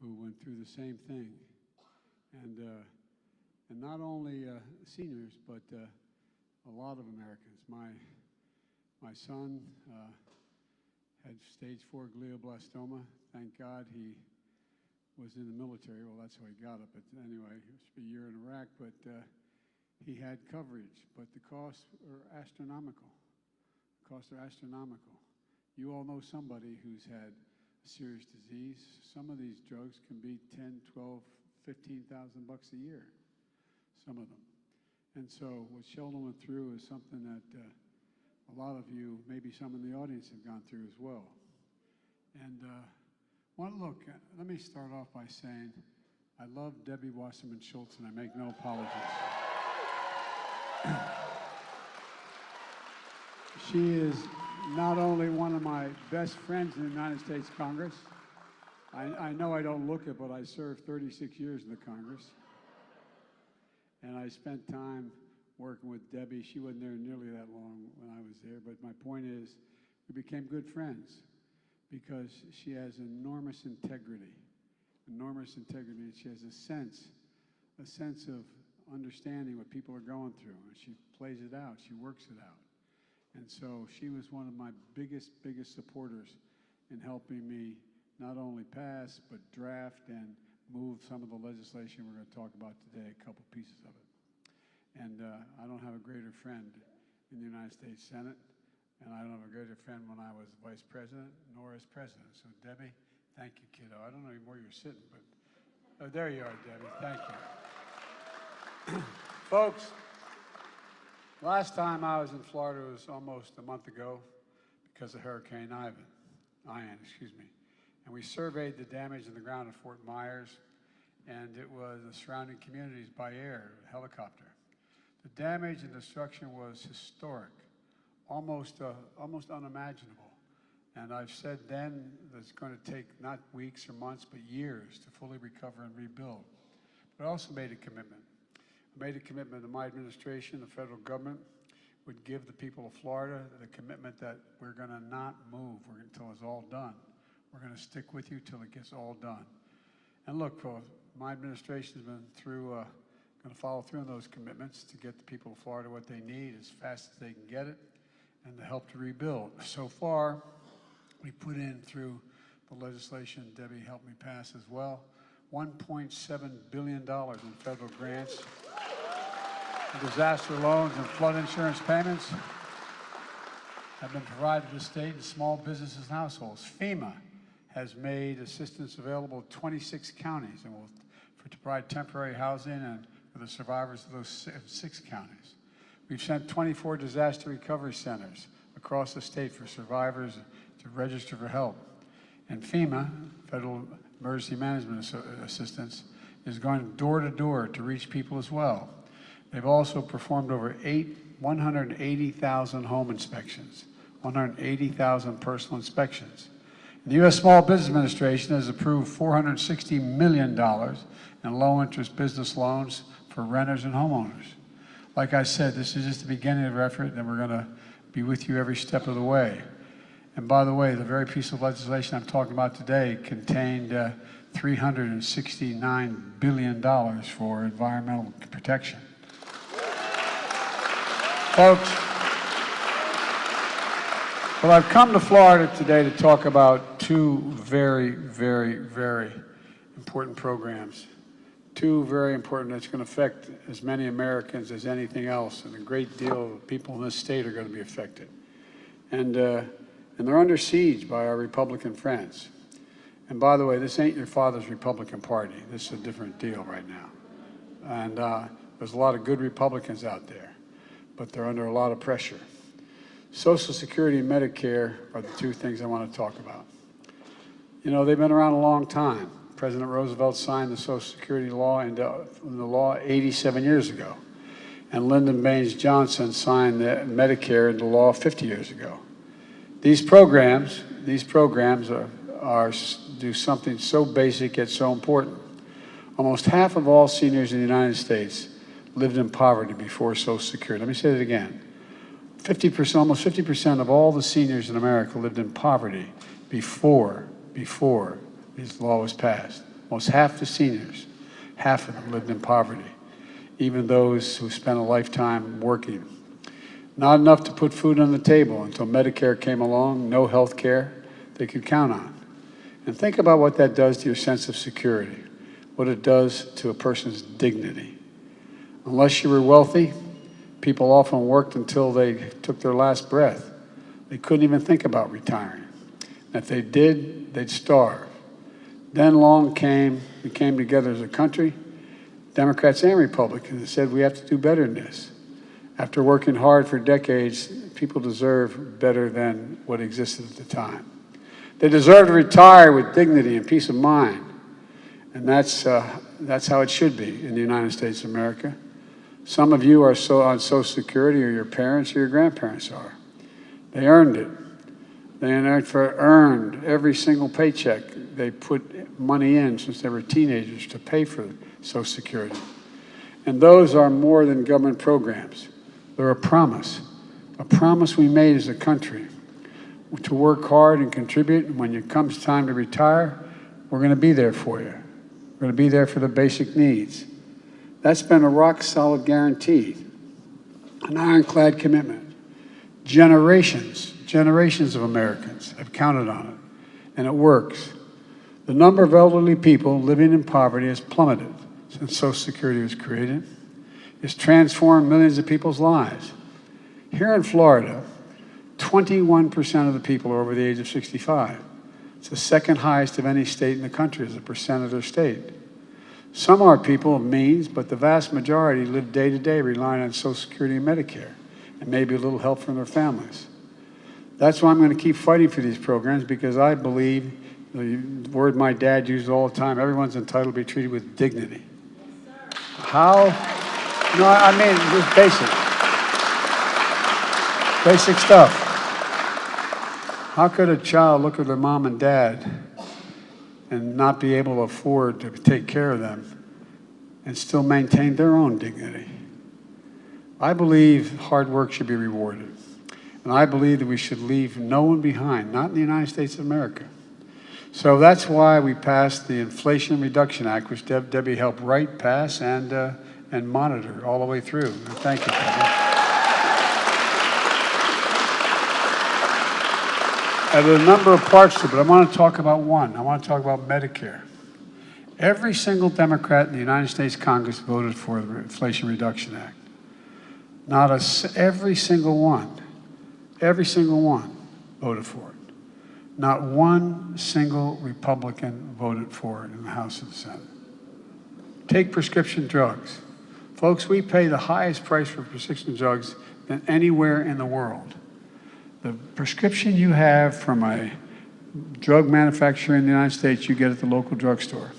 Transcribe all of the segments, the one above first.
who went through the same thing. And not only seniors, but a lot of Americans. My son had stage 4 glioblastoma. Thank God he was in the military. Well, that's how he got it. But anyway, he was a year in Iraq, but he had coverage. But the costs are astronomical. The costs are astronomical. You all know somebody who's had a serious disease. Some of these drugs can be 10, 12, 15,000 bucks a year, some of them. And so what Sheldon went through is something that a lot of you, maybe some in the audience, have gone through as well. And look, let me start off by saying I love Debbie Wasserman Schultz, and I make no apologies. She is not only one of my best friends in the United States Congress. I know I don't look it, but I served 36 years in the Congress. And I spent time working with Debbie. She wasn't there nearly that long when I was there, but my point is we became good friends because she has enormous integrity. And she has a sense of understanding what people are going through, and she plays it out, she works it out. And so she was one of my biggest supporters in helping me not only pass, but draft and move some of the legislation we're going to talk about today, a couple pieces of it. And I don't have a greater friend in the United States Senate, and I don't have a greater friend when I was vice president, nor as president. So Debbie, thank you, kiddo. I don't know where you're sitting, but oh, there you are, Debbie. Thank you. Folks, last time I was in Florida was almost a month ago because of Hurricane Ian, excuse me. And we surveyed the damage in the ground at Fort Myers, and it was the surrounding communities by air, helicopter. The damage and destruction was historic, almost unimaginable. And I've said then that it's going to take not weeks or months, but years to fully recover and rebuild. But I also made a commitment. I made a commitment to my administration, the federal government, would give the people of Florida the commitment that we're going to not move until it's all done. We're going to stick with you till it gets all done. And look, my administration has been through, going to follow through on those commitments to get the people of Florida what they need as fast as they can get it and to help to rebuild. So far, we put in through the legislation Debbie helped me pass as well, $1.7 billion in federal grants, disaster loans, and flood insurance payments have been provided to the state and small businesses and households. FEMA has made assistance available to 26 counties and to provide temporary housing and for the survivors of those 6 counties. We've sent 24 disaster recovery centers across the state for survivors to register for help. And FEMA, Federal Emergency Management Assistance, is going door to door to reach people as well. They've also performed over 180,000 home inspections, 180,000 personal inspections. The U.S. Small Business Administration has approved $460 million in low-interest business loans for renters and homeowners. Like I said, this is just the beginning of our effort, and we're going to be with you every step of the way. And by the way, the very piece of legislation I'm talking about today contained $369 billion for environmental protection. Folks, well, I've come to Florida today to talk about 2 very, very, very important programs. 2 very important that's going to affect as many Americans as anything else, and a great deal of people in this state are going to be affected. And they're under siege by our Republican friends. And by the way, this ain't your father's Republican Party. This is a different deal right now. And there's a lot of good Republicans out there, but they're under a lot of pressure. Social Security and Medicare are the 2 things I want to talk about. You know, they've been around a long time. President Roosevelt signed the Social Security law into the law 87 years ago. And Lyndon Baines Johnson signed the Medicare into law 50 years ago. These programs do something so basic yet so important. Almost half of all seniors in the United States lived in poverty before Social Security. Let me say that again. 50%, almost 50% of all the seniors in America lived in poverty before this law was passed. Almost half the seniors, half of them lived in poverty, even those who spent a lifetime working. Not enough to put food on the table until Medicare came along, no health care they could count on. And think about what that does to your sense of security, what it does to a person's dignity. Unless you were wealthy, people often worked until they took their last breath. They couldn't even think about retiring. And if they did, they'd starve. Then we came together as a country, Democrats and Republicans, and said we have to do better than this. After working hard for decades, people deserve better than what existed at the time. They deserve to retire with dignity and peace of mind. And that's how it should be in the United States of America. Some of you are on Social Security, or your parents or your grandparents are. They earned it. They earned every single paycheck. They put money in since they were teenagers to pay for Social Security. And those are more than government programs. They're a promise we made as a country to work hard and contribute. And when it comes time to retire, we're going to be there for you. We're going to be there for the basic needs. That's been a rock-solid guarantee, an ironclad commitment. Generations of Americans have counted on it, and it works. The number of elderly people living in poverty has plummeted since Social Security was created. It's transformed millions of people's lives. Here in Florida, 21% of the people are over the age of 65. It's the second highest of any state in the country as a percent of their state. Some are people of means, but the vast majority live day to day relying on Social Security and Medicare, and maybe a little help from their families. That's why I'm going to keep fighting for these programs, because I believe, the word my dad used all the time, everyone's entitled to be treated with dignity. How? No, I mean, just basic stuff. How could a child look at their mom and dad and not be able to afford to take care of them and still maintain their own dignity? I believe hard work should be rewarded. And I believe that we should leave no one behind, not in the United States of America. So that's why we passed the Inflation Reduction Act, which Debbie helped write, pass, and monitor all the way through. And thank you, Debbie. And there are a number of parts to it, but I want to talk about one. I want to talk about Medicare. Every single Democrat in the United States Congress voted for the Inflation Reduction Act. Every single one voted for it. Not one single Republican voted for it in the House and the Senate. Take prescription drugs. Folks, we pay the highest price for prescription drugs than anywhere in the world. The prescription you have from a drug manufacturer in the United States, you get at the local drugstore.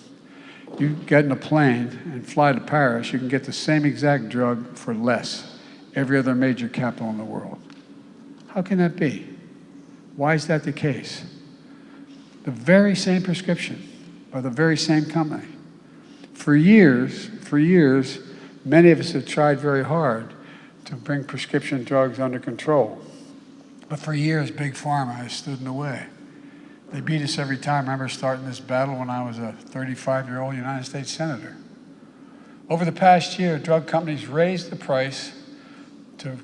You get in a plane and fly to Paris, you can get the same exact drug for less every other major capital in the world. How can that be? Why is that the case? The very same prescription by the very same company. For years, many of us have tried very hard to bring prescription drugs under control. But for years, Big Pharma has stood in the way. They beat us every time. I remember starting this battle when I was a 35-year-old United States Senator. Over the past year, drug companies raised the price to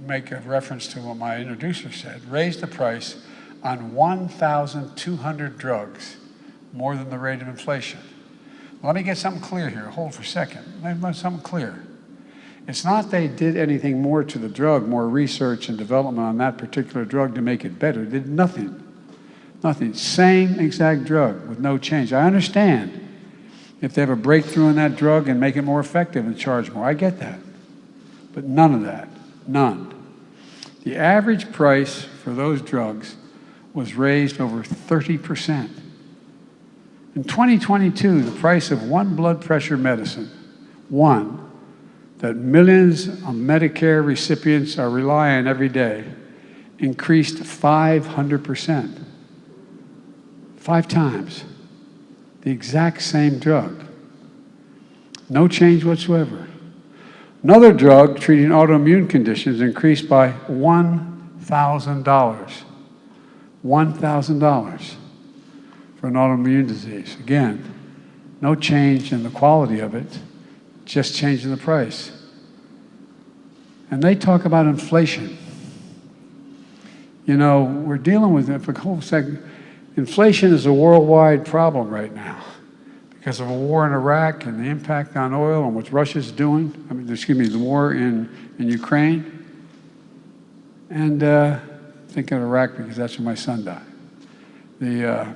make a reference to what my introducer said, raised the price on 1,200 drugs, more than the rate of inflation. Let me get something clear here. Hold for a second. Let me get something clear. It's not they did anything more to the drug, more research and development on that particular drug to make it better. They did nothing. Nothing. Same exact drug with no change. I understand if they have a breakthrough in that drug and make it more effective and charge more. I get that. But none of that. None. The average price for those drugs was raised over 30%. In 2022, the price of one blood pressure medicine, one, that millions of Medicare recipients are relying on every day, increased 500%. 5 times. The exact same drug. No change whatsoever. Another drug treating autoimmune conditions increased by $1,000. $1,000 for an autoimmune disease. Again, no change in the quality of it, just changing the price. And they talk about inflation. You know, we're dealing with it for a whole second. Inflation is a worldwide problem right now because of a war in Iraq and the impact on oil and what Russia's doing. The war in Ukraine. And thinking of Iraq because that's where my son died.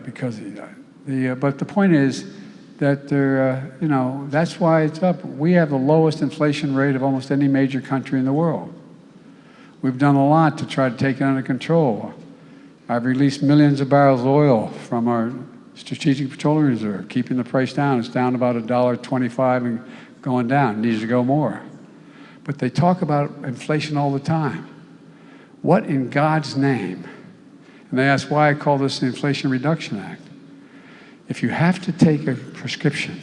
Because he died. But the point is that you know, that's why it's up. We have the lowest inflation rate of almost any major country in the world. We've done a lot to try to take it under control. I've released millions of barrels of oil from our Strategic Petroleum Reserve, keeping the price down. It's down about $1.25 and going down. It needs to go more. But they talk about inflation all the time. What in God's name? And they ask why I call this the Inflation Reduction Act. If you have to take a prescription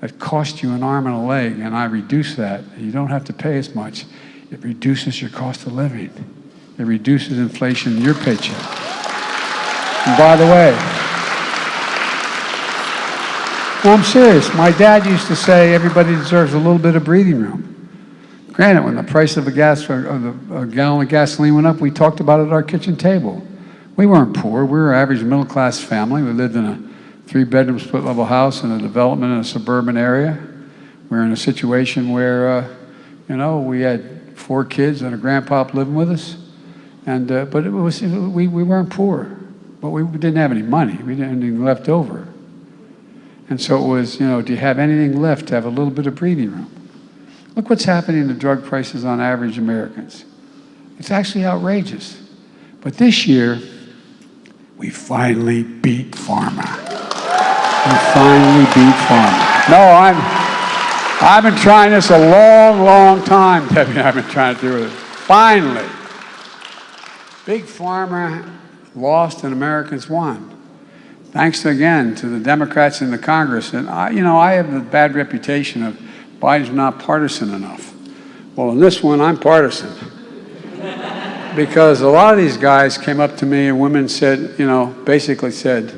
that costs you an arm and a leg, and I reduce that, and you don't have to pay as much, it reduces your cost of living. It reduces inflation in your paycheck. And by the way, no, I'm serious. My dad used to say everybody deserves a little bit of breathing room. Granted, when the price of a gallon of gasoline went up, we talked about it at our kitchen table. We weren't poor. We were an average middle-class family. We lived in a 3-bedroom split-level house in a development in a suburban area. We were in a situation where, you know, we had 4 kids and a grandpa living with us. And, but we weren't poor, but we didn't have any money. We didn't have anything left over. And so it was, you know, do you have anything left to have a little bit of breathing room? Look what's happening to drug prices on average Americans. It's actually outrageous. But this year, we finally beat pharma. We finally beat pharma. No, I've been trying this a long, long time, Debbie. I've been trying to do it. Finally. Big pharma lost and Americans won. Thanks again to the Democrats in the Congress. And I have the bad reputation of Biden's not partisan enough. Well, in this one, I'm partisan. Because a lot of these guys came up to me and women said, you know, basically said,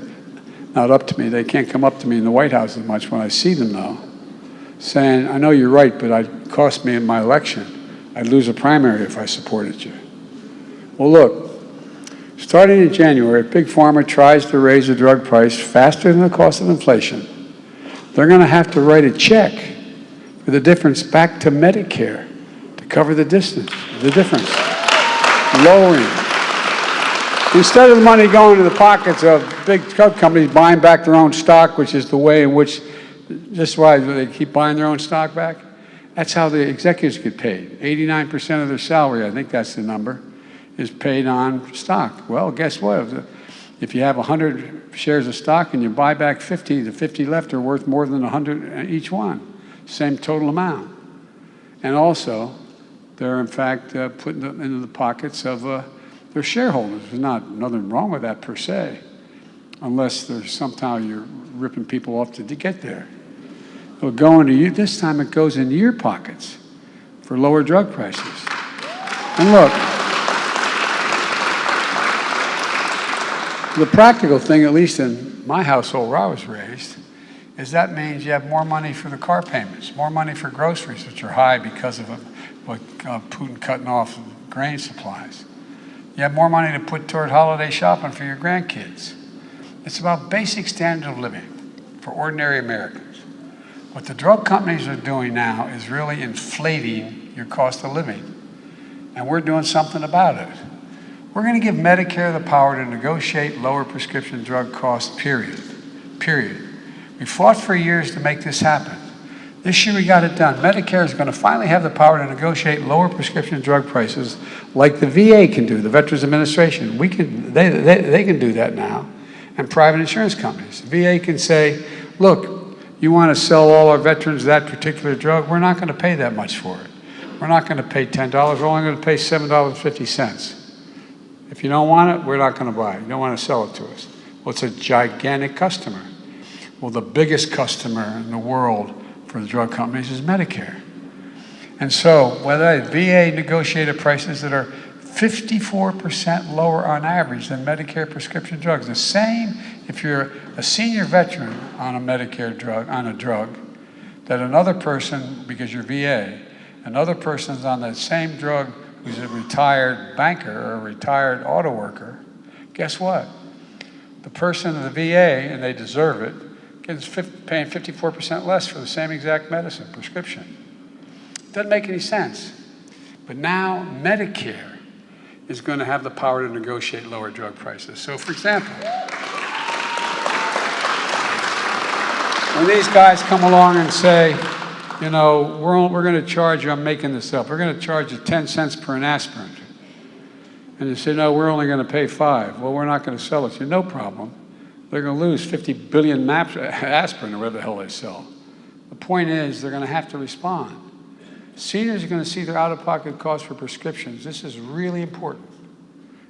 not up to me, they can't come up to me in the White House as much when I see them though, saying, I know you're right, but it cost me in my election. I'd lose a primary if I supported you. Well, look, starting in January, if Big Pharma tries to raise the drug price faster than the cost of inflation, they're going to have to write a check for the difference back to Medicare to cover the difference. Lowering. Instead of the money going to the pockets of big drug companies buying back their own stock, which is the way in which, just why they keep buying their own stock back, that's how the executives get paid. 89% of their salary, I think that's the number, is paid on stock. Well, guess what? If you have 100 shares of stock and you buy back 50, the 50 left are worth more than 100 each one. Same total amount. And also, they're in fact putting them into the pockets of their shareholders. There's nothing wrong with that per se, unless there's somehow you're ripping people off to get there. It'll go into you. This time it goes into your pockets for lower drug prices. And look, the practical thing, at least in my household where I was raised, is that means you have more money for the car payments, more money for groceries, which are high because of Putin cutting off grain supplies. You have more money to put toward holiday shopping for your grandkids. It's about basic standard of living for ordinary Americans. What the drug companies are doing now is really inflating your cost of living. And we're doing something about it. We're going to give Medicare the power to negotiate lower prescription drug costs, period. We fought for years to make this happen. This year we got it done. Medicare is going to finally have the power to negotiate lower prescription drug prices like the VA can do, the Veterans Administration. They can do that now. And private insurance companies. VA can say, look, you want to sell all our veterans that particular drug? We're not going to pay that much for it. We're not going to pay $10. We're only going to pay $7.50. If you don't want it, we're not going to buy it. You don't want to sell it to us. Well, it's a gigantic customer. Well, the biggest customer in the world for the drug companies is Medicare. And so whether VA negotiated prices that are 54% lower on average than Medicare prescription drugs. The same if you're a senior veteran on a Medicare drug, that another person, because you're VA, another person's on that same drug who's a retired banker or a retired auto worker, guess what? The person in the VA, and they deserve it, gets paying 54% less for the same exact medicine, prescription. Doesn't make any sense. But now Medicare is going to have the power to negotiate lower drug prices. So for example, when these guys come along and say, you know, we're going to charge you, I'm making this up, we're going to charge you 10 cents per an aspirin. And you say, no, we're only going to pay 5. Well, we're not going to sell it to you. No problem. They're going to lose 50 billion aspirin or whatever the hell they sell. The point is, they're going to have to respond. Seniors are going to see their out-of-pocket costs for prescriptions. This is really important.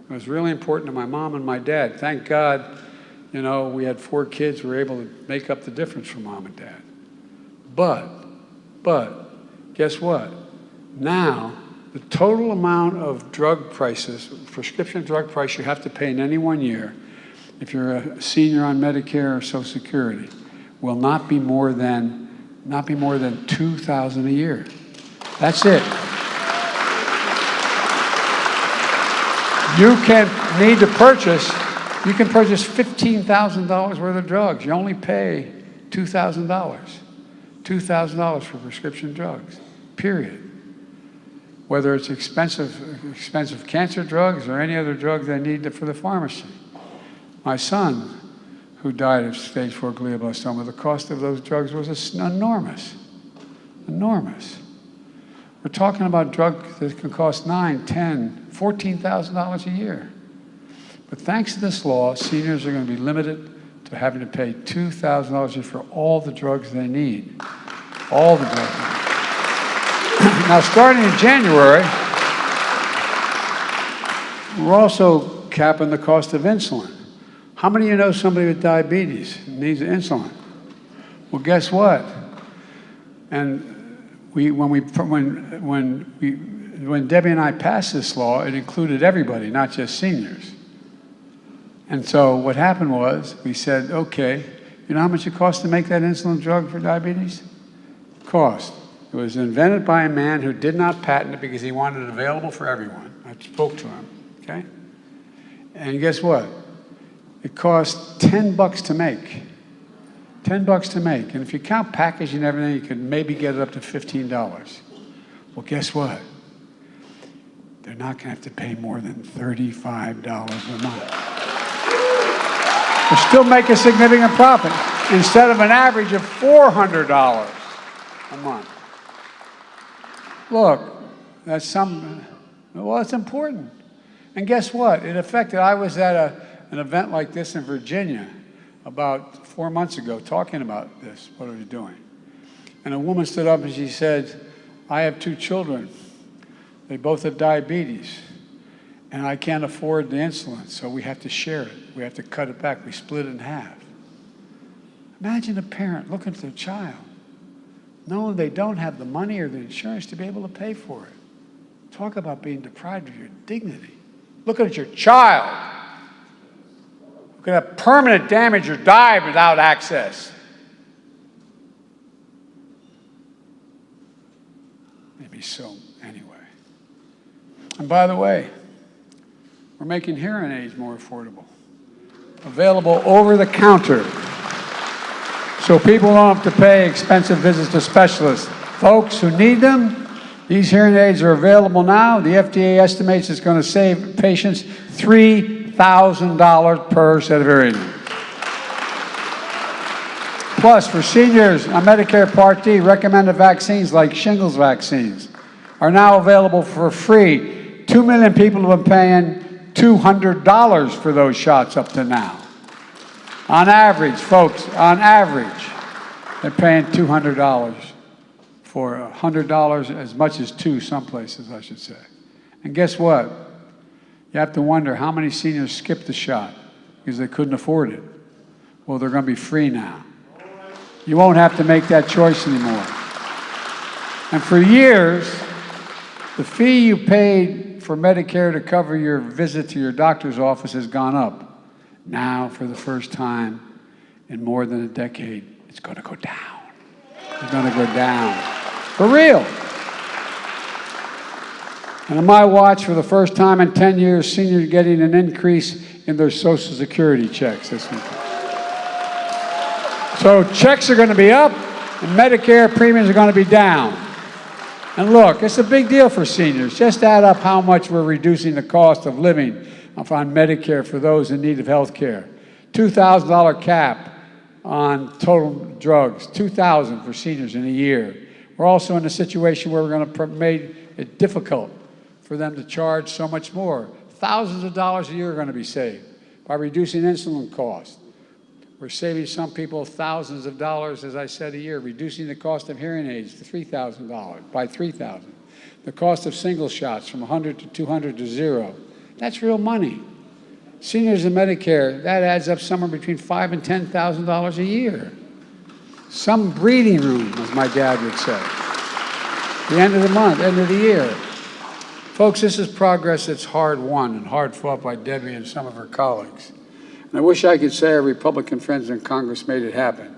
It was really important to my mom and my dad. Thank God, you know, we had 4 kids. We were able to make up the difference for mom and dad. But, guess what? Now, the total amount of drug prices, prescription drug price you have to pay in any one year, if you're a senior on Medicare or Social Security, will not be more than $2,000 a year. That's it. You can purchase $15,000 worth of drugs. You only pay $2,000. $2,000 for prescription drugs, period. Whether it's expensive cancer drugs or any other drug they need for the pharmacy. My son, who died of stage 4 glioblastoma, the cost of those drugs was enormous. Enormous. We're talking about drugs that can cost $9,000, $10,000, $14,000 a year. But thanks to this law, seniors are going to be limited to having to pay $2,000 a year for all the drugs they need. All the drugs they need. Now, starting in January, we're also capping the cost of insulin. How many of you know somebody with diabetes needs insulin? Well, guess what? And when Debbie and I passed this law, it included everybody, not just seniors. And so what happened was, we said, okay, you know how much it costs to make that insulin drug for diabetes? Cost. It was invented by a man who did not patent it because he wanted it available for everyone. I spoke to him, okay? And guess what? It cost $10 to make. $10 to make. And if you count packaging and everything, you could maybe get it up to $15. Well, guess what? They're not going to have to pay more than $35 a month. They'll still make a significant profit instead of an average of $400 a month. Look, that's well, it's important. And guess what? It affected, I was at an event like this in Virginia about 4 months ago talking about this, what are we doing? And a woman stood up and she said, I have 2 children. They both have diabetes. And I can't afford the insulin, so we have to share it. We have to cut it back. We split it in half. Imagine a parent looking at their child, knowing they don't have the money or the insurance to be able to pay for it. Talk about being deprived of your dignity. Looking at your child who could have permanent damage or die without access. Maybe so, anyway. And by the way, we're making hearing aids more affordable. Available over the counter. So people don't have to pay expensive visits to specialists. Folks who need them, these hearing aids are available now. The FDA estimates it's going to save patients $3,000 per set of hearing aids. Plus, for seniors on Medicare Part D, recommended vaccines like shingles vaccines are now available for free. 2 million people have been paying $200 for those shots up to now. On average, folks, on average, they're paying $200 for $100, as much as 2 some places, I should say. And guess what? You have to wonder how many seniors skipped the shot because they couldn't afford it. Well, they're going to be free now. You won't have to make that choice anymore. And for years, the fee you paid for Medicare to cover your visit to your doctor's office has gone up. Now, for the first time in more than a decade, it's going to go down. It's going to go down. For real. And on my watch, for the first time in 10 years, seniors are getting an increase in their Social Security checks this week. So checks are going to be up, and Medicare premiums are going to be down. And look, it's a big deal for seniors. Just add up how much we're reducing the cost of living on Medicare for those in need of health care. $2,000 cap on total drugs, $2,000 for seniors in a year. We're also in a situation where we're going to make it difficult for them to charge so much more. Thousands of dollars a year are going to be saved by reducing insulin costs. We're saving some people thousands of dollars, as I said, a year, reducing the cost of hearing aids to $3,000 by $3,000. The cost of single shots from $100 to $200 to $0. That's real money. Seniors in Medicare, that adds up somewhere between $5,000 and $10,000 a year. Some breathing room, as my dad would say. The end of the month, end of the year. Folks, this is progress that's hard won and hard fought by Debbie and some of her colleagues. And I wish I could say our Republican friends in Congress made it happen.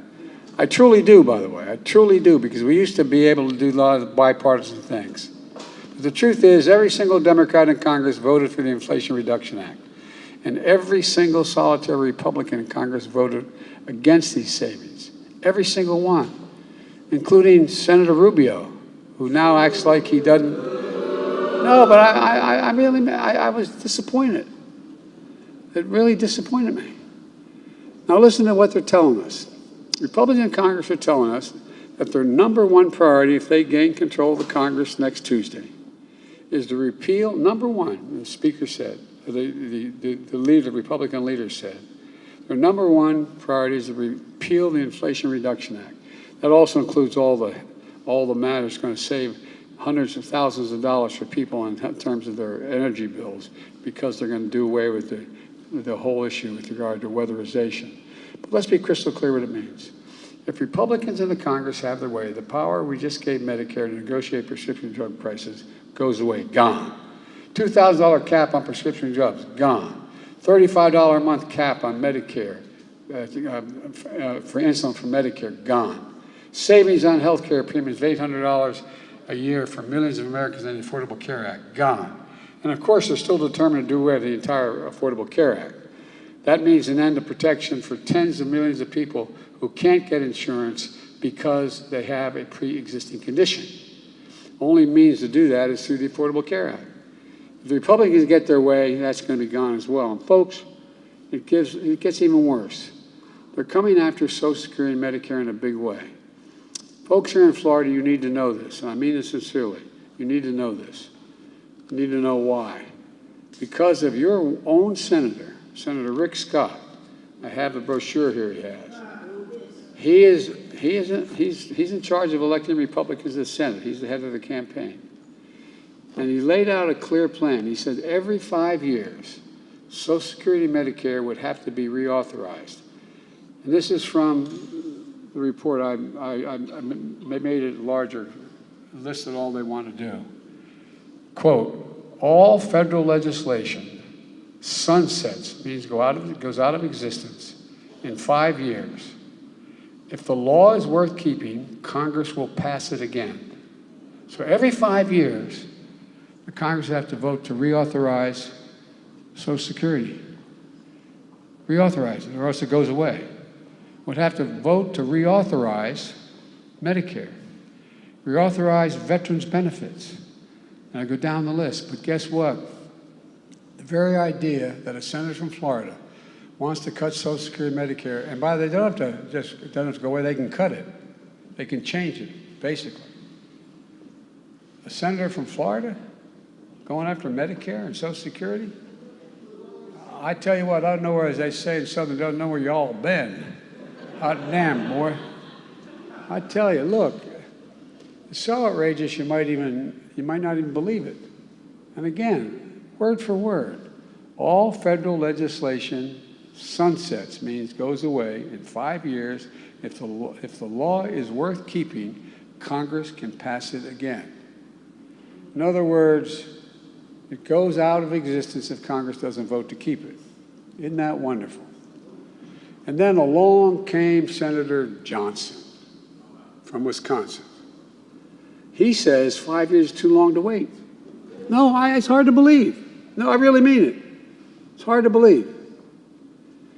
I truly do, by the way. I truly do, because we used to be able to do a lot of bipartisan things. But the truth is, every single Democrat in Congress voted for the Inflation Reduction Act. And every single solitary Republican in Congress voted against these savings. Every single one, including Senator Rubio, who now acts like he doesn't. No, but I was disappointed. It really disappointed me. Now listen to what they're telling us. Republicans in Congress are telling us that their number one priority, if they gain control of the Congress next Tuesday, is to repeal, number one, the Speaker said, the Republican leader said, their number one priority is to repeal the Inflation Reduction Act. That also includes all the matters going to save hundreds of thousands of dollars for people in terms of their energy bills, because they're going to do away with the whole issue with regard to weatherization. But let's be crystal clear what it means. If Republicans in the Congress have their way, the power we just gave Medicare to negotiate prescription drug prices goes away, gone. $2,000 cap on prescription drugs, gone. $35 a month cap on Medicare for insulin for Medicare, gone. Savings on health care premiums of $800 a year for millions of Americans in the Affordable Care Act, gone. And of course, they're still determined to do away with the entire Affordable Care Act. That means an end to protection for tens of millions of people who can't get insurance because they have a pre-existing condition. Only means to do that is through the Affordable Care Act. If the Republicans get their way, that's going to be gone as well. And folks, it gets even worse. They're coming after Social Security and Medicare in a big way. Folks here in Florida, you need to know this, and I mean this sincerely. You need to know this. You need to know why. Because of your own senator, Senator Rick Scott. I have the brochure here he has. He's in charge of electing Republicans to the Senate. He's the head of the campaign. And he laid out a clear plan. He said every 5 years, Social Security and Medicare would have to be reauthorized. And this is from the report. I made it larger, listed all they want to do. Quote, all federal legislation sunsets, means goes out of existence in 5 years. If the law is worth keeping, Congress will pass it again. So every 5 years, the Congress have to vote to reauthorize Social Security. Reauthorize it, or else it goes away. Would have to vote to reauthorize Medicare, reauthorize veterans' benefits. And I go down the list, but guess what? The very idea that a senator from Florida wants to cut Social Security and Medicare, and by the way, they don't have to it doesn't have to go away, they can cut it. They can change it, basically. A senator from Florida going after Medicare and Social Security? I tell you what, I don't know where, as they say in Southern, I don't know where y'all been. Hot damn, boy. I tell you, look, it's so outrageous you might not even believe it. And again, word for word, all federal legislation sunsets, means goes away in 5 years. If the law is worth keeping, Congress can pass it again. In other words, It goes out of existence if Congress doesn't vote to keep it. Isn't that wonderful? And then along came Senator Johnson from Wisconsin. He says 5 years is too long to wait. No, it's hard to believe. No, I really mean it. It's hard to believe.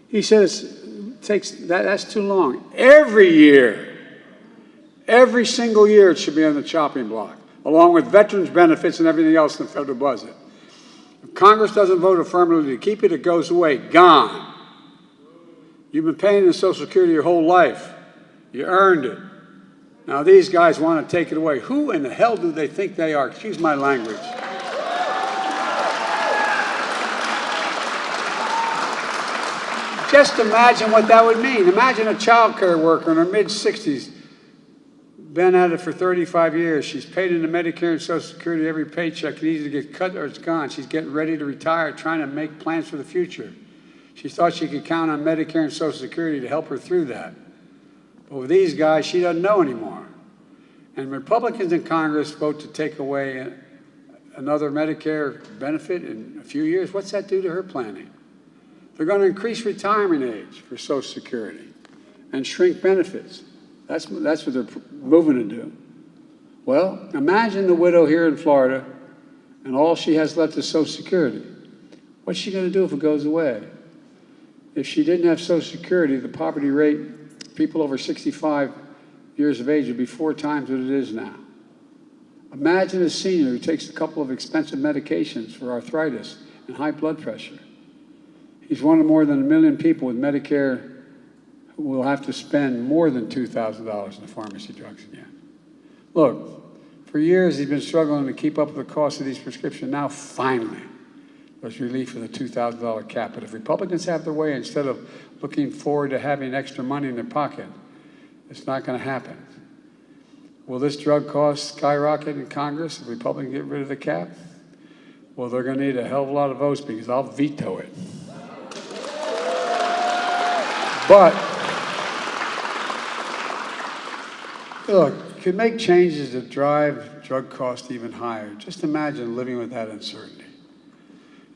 He says that's too long. Every year, every single year it should be on the chopping block, along with veterans benefits and everything else in the federal budget. If Congress doesn't vote affirmatively to keep it, it goes away, gone. You've been paying in Social Security your whole life. You earned it. Now these guys want to take it away. Who in the hell do they think they are? Excuse my language. Just imagine what that would mean. Imagine a child care worker in her mid-60s, been at it for 35 years. She's paid into Medicare and Social Security every paycheck. It either get cut or it's gone. She's getting ready to retire, trying to make plans for the future. She thought she could count on Medicare and Social Security to help her through that. But with these guys, she doesn't know anymore. And Republicans in Congress vote to take away another Medicare benefit in a few years. What's that do to her planning? They're going to increase retirement age for Social Security and shrink benefits. That's what they're moving to do. Well, imagine the widow here in Florida, and all she has left is Social Security. What's she going to do if it goes away? If she didn't have Social Security, the poverty rate, people over 65 years of age, would be 4 times what it is now. Imagine a senior who takes a couple of expensive medications for arthritis and high blood pressure. He's one of more than 1 million people with Medicare who will have to spend more than $2,000 in the pharmacy drugs again. Look, for years he's been struggling to keep up with the cost of these prescriptions. Now, finally, there's relief for the $2,000 cap. But if Republicans have their way, instead of looking forward to having extra money in their pocket, it's not going to happen. Will this drug cost skyrocket in Congress if Republicans get rid of the cap? Well, they're going to need a hell of a lot of votes because I'll veto it. But, look, you could make changes that drive drug costs even higher. Just imagine living with that uncertainty.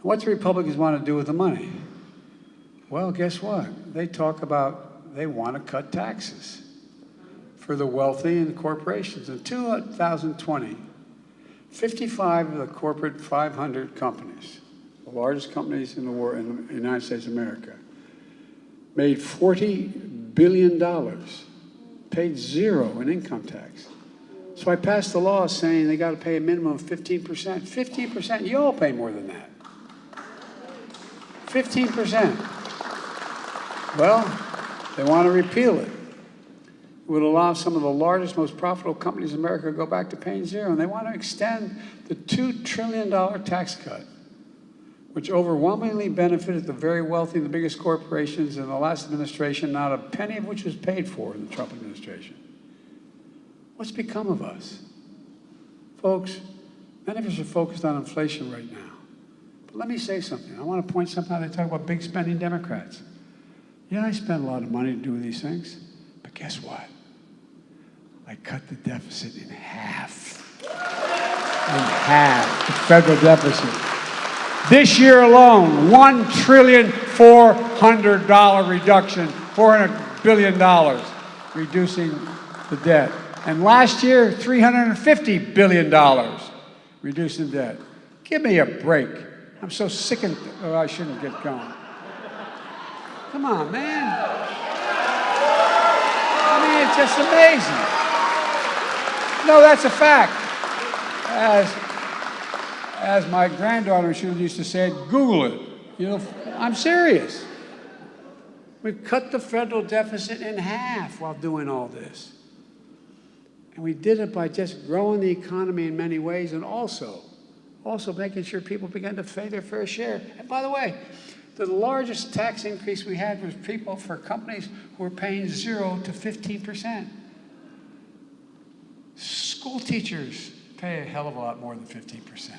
What do Republicans want to do with the money? Well, guess what? They talk about they want to cut taxes for the wealthy and the corporations. In 2020, 55 of the corporate 500 companies, the largest companies in the world, in the United States of America, made $40 billion, paid 0 in income tax. So I passed a law saying they got to pay a minimum of 15%. 15%, you all pay more than that. 15%. Well, they want to repeal it. It would allow some of the largest, most profitable companies in America to go back to paying 0. And they want to extend the $2 trillion tax cut, which overwhelmingly benefited the very wealthy, the biggest corporations in the last administration, not a penny of which was paid for in the Trump administration. What's become of us? Folks, many of us are focused on inflation right now. But let me say something. I want to point something out. They talk about big spending Democrats. Yeah, I spend a lot of money to do these things, but guess what? I cut the deficit in half. In half, the federal deficit. This year alone, $1.4 trillion reduction, $400 billion reducing the debt. And last year, $350 billion reducing debt. Give me a break. I'm so sick and, oh, I shouldn't get going. Come on, man. I mean, it's just amazing. No, that's a fact. As my granddaughter, she used to say, Google it. You know, I'm serious. We've cut the federal deficit in half while doing all this. And we did it by just growing the economy in many ways and also making sure people began to pay their fair share. And by the way, the largest tax increase we had was for companies who were paying 0 to 15%. School teachers pay a hell of a lot more than 15%.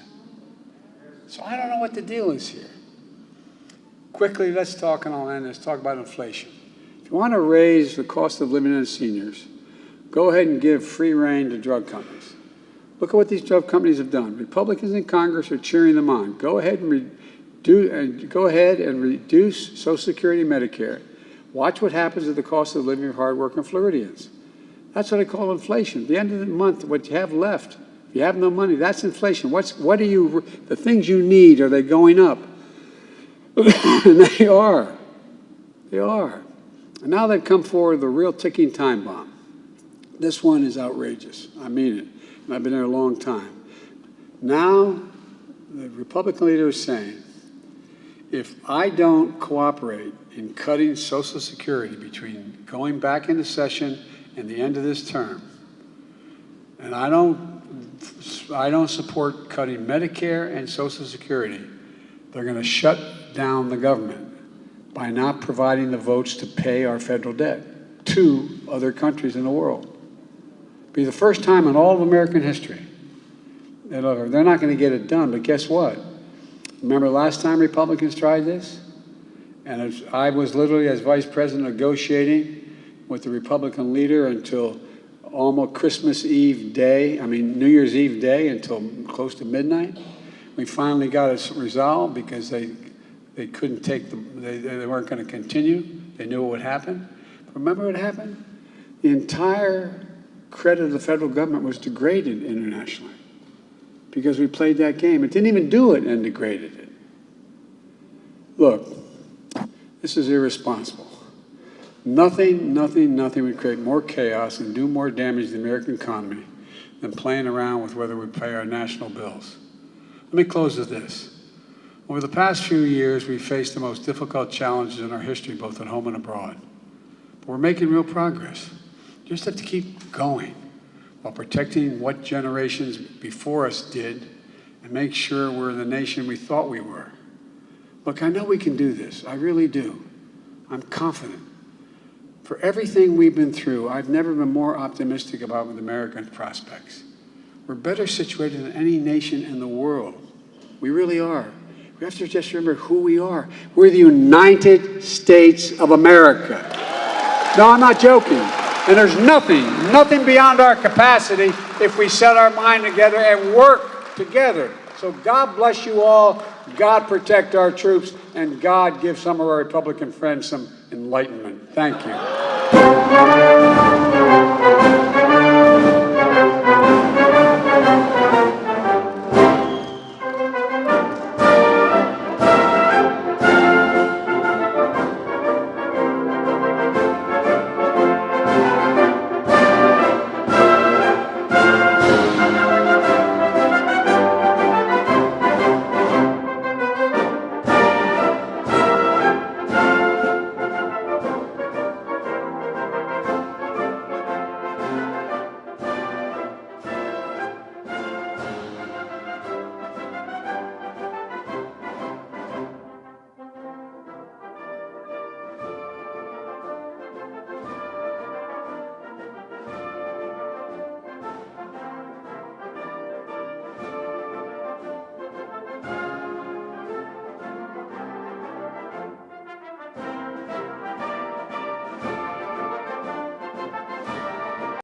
So I don't know what the deal is here. Quickly, let's talk, and I'll end this, talk about inflation. If you want to raise the cost of living to seniors, go ahead and give free rein to drug companies. Look at what these drug companies have done. Republicans in Congress are cheering them on. Go ahead and reduce Social Security and Medicare. Watch what happens to the cost of living of hardworking Floridians. That's what I call inflation. At the end of the month, what you have left, if you have no money, that's inflation. The things you need, are they going up? And they are. They are. And now they've come forward with a real ticking time bomb. This one is outrageous. I mean it. And I've been there a long time. Now, the Republican leader is saying, if I don't cooperate in cutting Social Security between going back into session and the end of this term, and I don't support cutting Medicare and Social Security, they're going to shut down the government by not providing the votes to pay our federal debt to other countries in the world. Be the first time in all of American history. They're not going to get it done, but guess what? Remember last time Republicans tried this? And I was literally, as vice president, negotiating with the Republican leader until almost Christmas Eve day, New Year's Eve day, until close to midnight. We finally got it resolved because they couldn't take they weren't going to continue. They knew what would happen. But remember what happened? The entire credit of the federal government was degraded internationally because we played that game. It didn't even do it and degraded it. Look, this is irresponsible. Nothing would create more chaos and do more damage to the American economy than playing around with whether we pay our national bills. Let me close with this. Over the past few years, we've faced the most difficult challenges in our history, both at home and abroad. But we're making real progress. You just have to keep going while protecting what generations before us did and make sure we're the nation we thought we were. Look, I know we can do this. I really do. I'm confident. For everything we've been through, I've never been more optimistic about American prospects. We're better situated than any nation in the world. We really are. We have to just remember who we are. We're the United States of America. No, I'm not joking. And there's nothing beyond our capacity if we set our mind together and work together. So God bless you all. God protect our troops. And God give some of our Republican friends some enlightenment. Thank you.